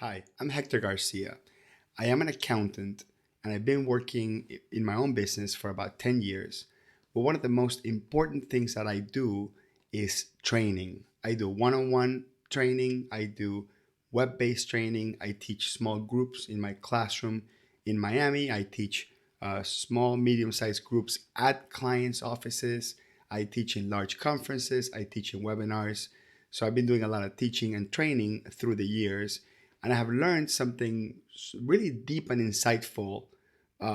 Hi, I'm Hector Garcia. I am an accountant and I've been working in my own business for about 10 years. But one of the most important things that I do is training. I do one on one training, I do web based training, I teach small groups in my classroom in Miami, I teach small, medium sized groups at clients' offices, I teach in large conferences, I teach in webinars. So I've been doing a lot of teaching and training through the years, and I have learned something really deep and insightful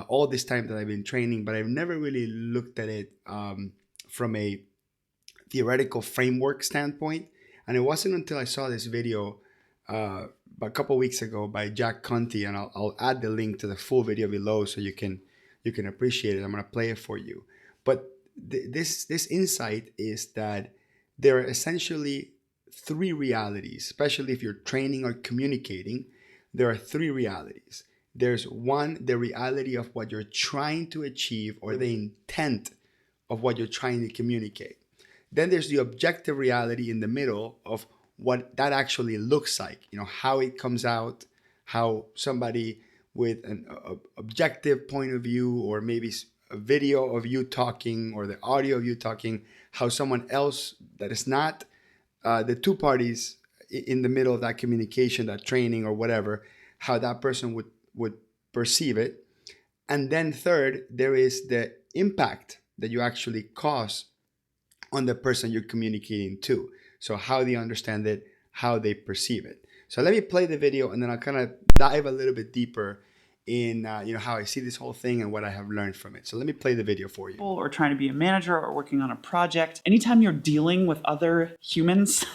all this time that I've been training, but I've never really looked at it from a theoretical framework standpoint. And it wasn't until I saw this video a couple weeks ago by Jack Conte, and I'll add the link to the full video below so you can appreciate it. I'm going to play it for you. But this insight is that there are essentially three realities, especially if you're training or communicating. There are three realities. There's one, the reality of what you're trying to achieve or the intent of what you're trying to communicate. Then there's the objective reality in the middle of what that actually looks like, how it comes out, how somebody with an objective point of view, or maybe a video of you talking or the audio of you talking, how someone else that is not the two parties in the middle of that communication, that training or whatever, how that person would perceive it. And then third, there is the impact that you actually cause on the person you're communicating to. So how they understand it, how they perceive it. So let me play the video, and then I'll kind of dive a little bit deeper in how I see this whole thing and what I have learned from it. So let me play the video for you. Or trying to be a manager or working on a project. Anytime you're dealing with other humans,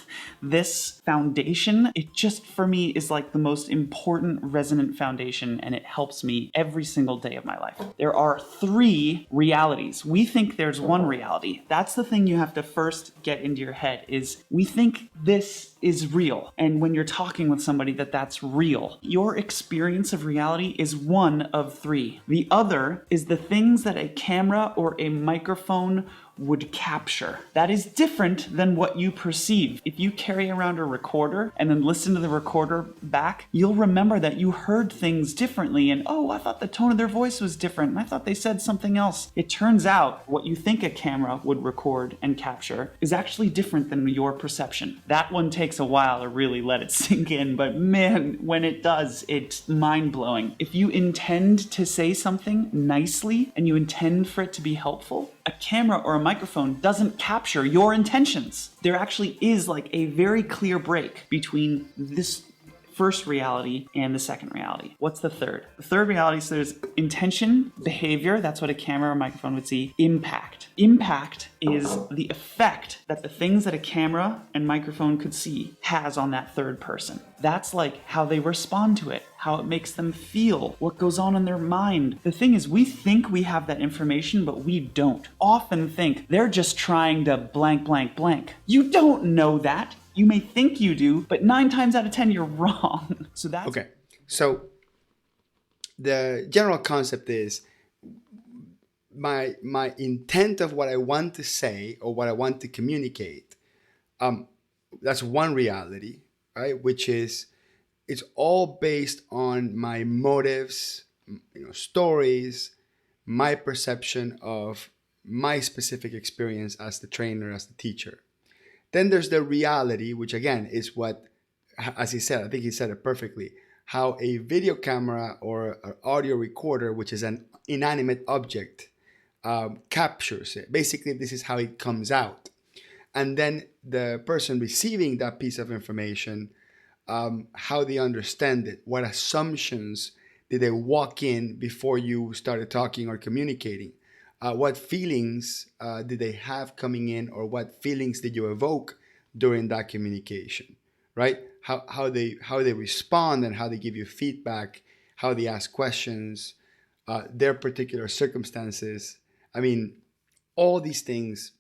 this foundation, it just for me is like the most important resonant foundation, and it helps me every single day of my life. There are three realities. We think there's one reality. That's the thing you have to first get into your head, is we think this is real. And when you're talking with somebody that's real, your experience of reality is one of three. The other is the things that a camera or a microphone would capture. That is different than what you perceive. If you carry around a recorder and then listen to the recorder back, you'll remember that you heard things differently, and I thought the tone of their voice was different, and I thought they said something else. It turns out what you think a camera would record and capture is actually different than your perception. That one takes a while to really let it sink in, but man, when it does, it's mind-blowing. If you intend to say something nicely and you intend for it to be helpful, a camera or a microphone doesn't capture your intentions. There actually is like a very clear break between this first reality and the second reality. What's the third? The third reality, so there's intention, behavior, that's what a camera or microphone would see, impact. Impact is the effect that the things that a camera and microphone could see has on that third person. That's like how they respond to it, how it makes them feel, what goes on in their mind. The thing is, we think we have that information, but we don't. Often think they're just trying to blank, blank, blank. You don't know that. You may think you do, but 9 times out of 10, you're wrong. So that's okay. So the general concept is my intent of what I want to say or what I want to communicate. That's one reality, right? Which is, it's all based on my motives, stories, my perception of my specific experience as the trainer, as the teacher. Then there's the reality, which again is what, as he said, I think he said it perfectly, how a video camera or an audio recorder, which is an inanimate object, captures it. Basically, this is how it comes out. And then the person receiving that piece of information, how they understand it, what assumptions did they walk in before you started talking or communicating. What feelings did they have coming in, or what feelings did you evoke during that communication, right? How they respond and how they give you feedback, how they ask questions, their particular circumstances. I mean, all these things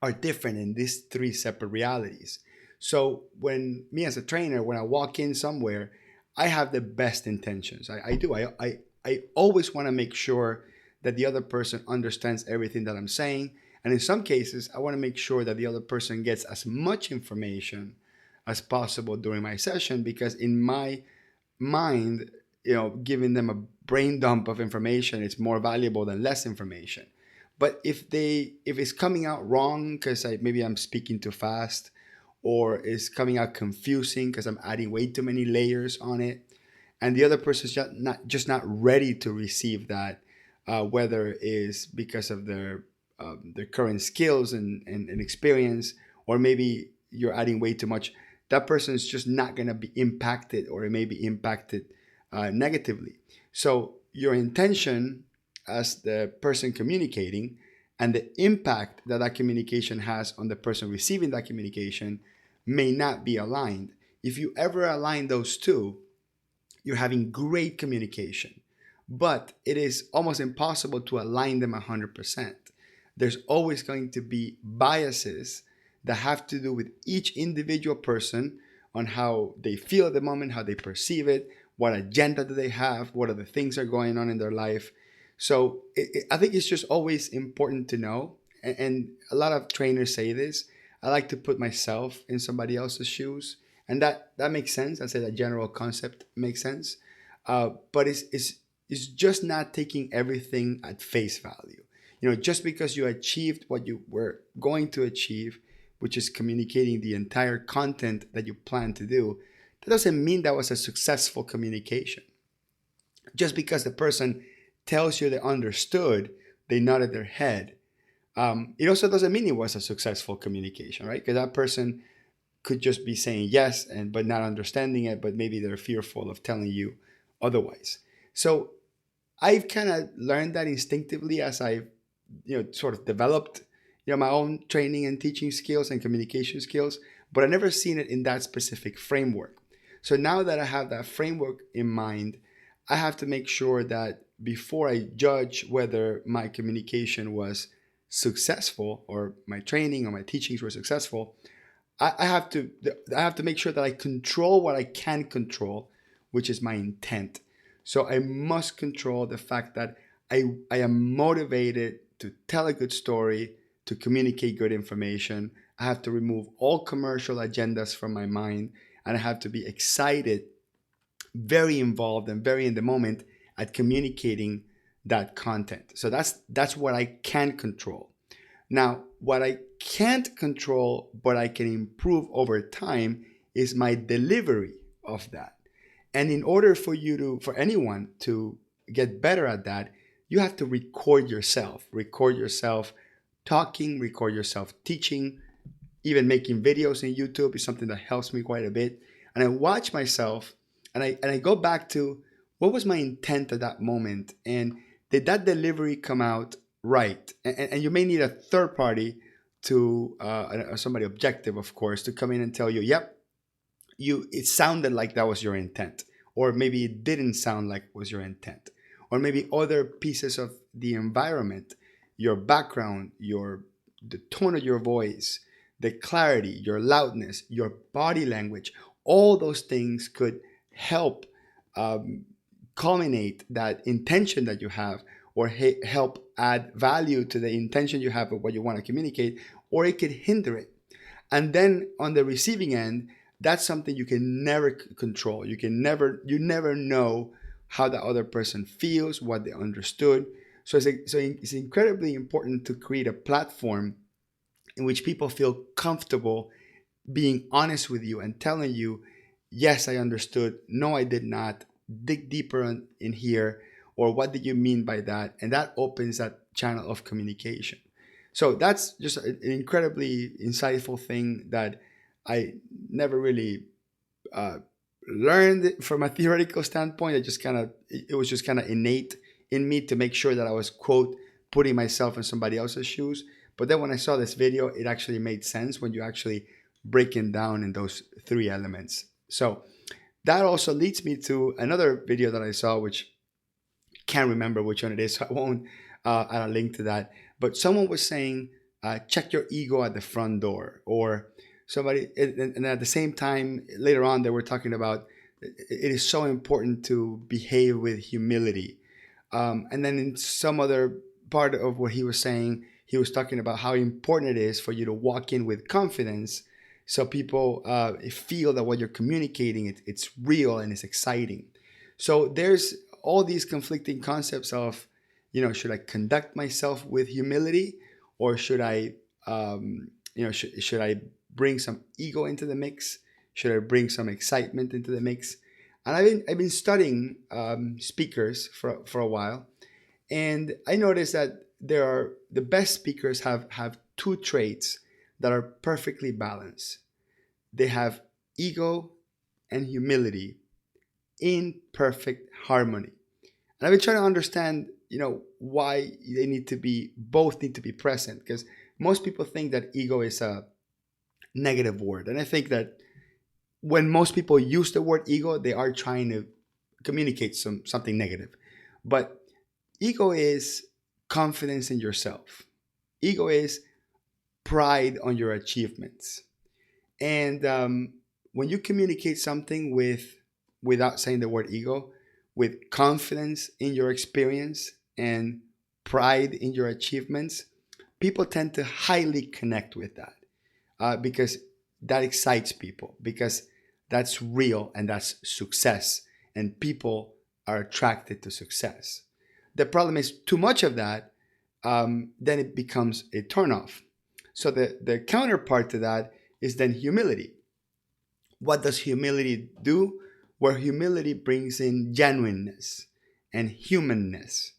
are different in these three separate realities. So when me as a trainer, when I walk in somewhere, I have the best intentions. I do. I always want to make sure that the other person understands everything that I'm saying. And in some cases, I want to make sure that the other person gets as much information as possible during my session, because in my mind, giving them a brain dump of information, it's more valuable than less information. But if it's coming out wrong because maybe I'm speaking too fast, or it's coming out confusing because I'm adding way too many layers on it, and the other person's just not ready to receive that, whether it's because of their current skills and experience, or maybe you're adding way too much, that person is just not going to be impacted, or it may be impacted negatively. So your intention as the person communicating, and the impact that that communication has on the person receiving that communication, may not be aligned. If you ever align those two, you're having great communication. But it is almost impossible to align them 100%. There's always going to be biases that have to do with each individual person, on how they feel at the moment, how they perceive it, what agenda do they have, what other things are going on in their life. So I think it's just always important to know. And a lot of trainers say this. I like to put myself in somebody else's shoes, and that makes sense. I say that general concept makes sense, but it's just not taking everything at face value. Just because you achieved what you were going to achieve, which is communicating the entire content that you plan to do, that doesn't mean that was a successful communication. Just because the person tells you they understood, they nodded their head, it also doesn't mean it was a successful communication, right? Because that person could just be saying yes, and but not understanding it, but maybe they're fearful of telling you otherwise. So I've kind of learned that instinctively as I've sort of developed my own training and teaching skills and communication skills, but I never seen it in that specific framework. So now that I have that framework in mind, I have to make sure that before I judge whether my communication was successful, or my training or my teachings were successful, I have to make sure that I control what I can control, which is my intent. So I must control the fact that I am motivated to tell a good story, to communicate good information. I have to remove all commercial agendas from my mind, and I have to be excited, very involved, and very in the moment at communicating that content. So that's what I can control. Now, what I can't control, but I can improve over time, is my delivery of that. And in order for anyone to get better at that, you have to record yourself talking, record yourself teaching, even making videos in YouTube is something that helps me quite a bit. And I watch myself, and I go back to, what was my intent at that moment, and did that delivery come out right? And you may need a third party to somebody objective, of course, to come in and tell you, yep, it sounded like that was your intent, or maybe it didn't sound like was your intent, or maybe other pieces of the environment, your background, the tone of your voice, the clarity, your loudness, your body language, all those things could help um, culminate that intention that you have, or help add value to the intention you have of what you want to communicate, or it could hinder it. And then on the receiving end, that's something you can never control. You never know how the other person feels, what they understood. So it's incredibly important to create a platform in which people feel comfortable being honest with you and telling you, yes, I understood, no, I did not, dig deeper in here, or what did you mean by that? And that opens that channel of communication. So that's just an incredibly insightful thing that I never really uh, learned from a theoretical standpoint. It was just kind of innate in me to make sure that I was, quote, putting myself in somebody else's shoes. But then when I saw this video, it actually made sense when you actually break it down in those three elements. So that also leads me to another video that I saw, which can't remember which one it is, so I won't add a link to that. But someone was saying, check your ego at the front door, or somebody, and at the same time, later on, they were talking about it is so important to behave with humility. And then in some other part of what he was saying, he was talking about how important it is for you to walk in with confidence, so people feel that what you're communicating, it's real and it's exciting. So there's all these conflicting concepts of, should I conduct myself with humility, or should I, should I bring some ego into the mix? Should I bring some excitement into the mix? And I've been studying speakers for a while, and I noticed that the best speakers have two traits that are perfectly balanced. They have ego and humility in perfect harmony. And I've been trying to understand, why both need to be present, because most people think that ego is a negative word. And I think that when most people use the word ego, they are trying to communicate something negative. But ego is confidence in yourself. Ego is pride on your achievements. And when you communicate something without saying the word ego, with confidence in your experience and pride in your achievements, people tend to highly connect with that, because that excites people, because that's real and that's success, and people are attracted to success. The problem is too much of that, then it becomes a turnoff. So the counterpart to that is then humility. What does humility do? Where humility brings in genuineness and humanness,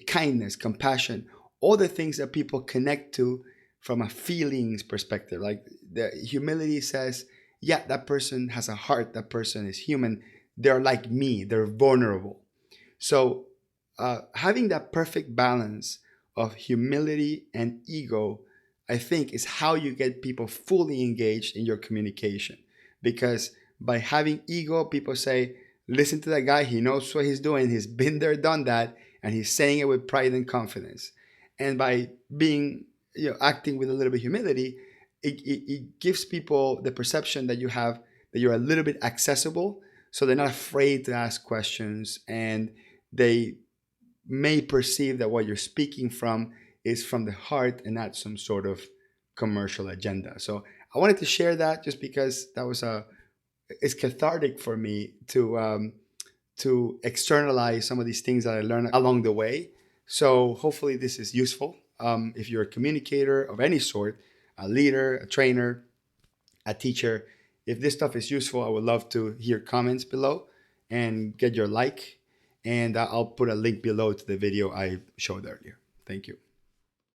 kindness, compassion, all the things that people connect to from a feelings perspective. Like the humility says, yeah, that person has a heart, that person is human, they're like me, they're vulnerable. So having that perfect balance of humility and ego, I think, is how you get people fully engaged in your communication. Because by having ego, people say, listen to that guy, he knows what he's doing, he's been there, done that, and he's saying it with pride and confidence. And by being, acting with a little bit of humility, it gives people the perception that you're a little bit accessible, so they're not afraid to ask questions, and they may perceive that what you're speaking from is from the heart and not some sort of commercial agenda. So I wanted to share that just because it's cathartic for me to externalize some of these things that I learned along the way. So hopefully this is useful. If you're a communicator of any sort, a leader, a trainer, a teacher, if this stuff is useful, I would love to hear comments below and get your like. And I'll put a link below to the video I showed earlier. Thank you.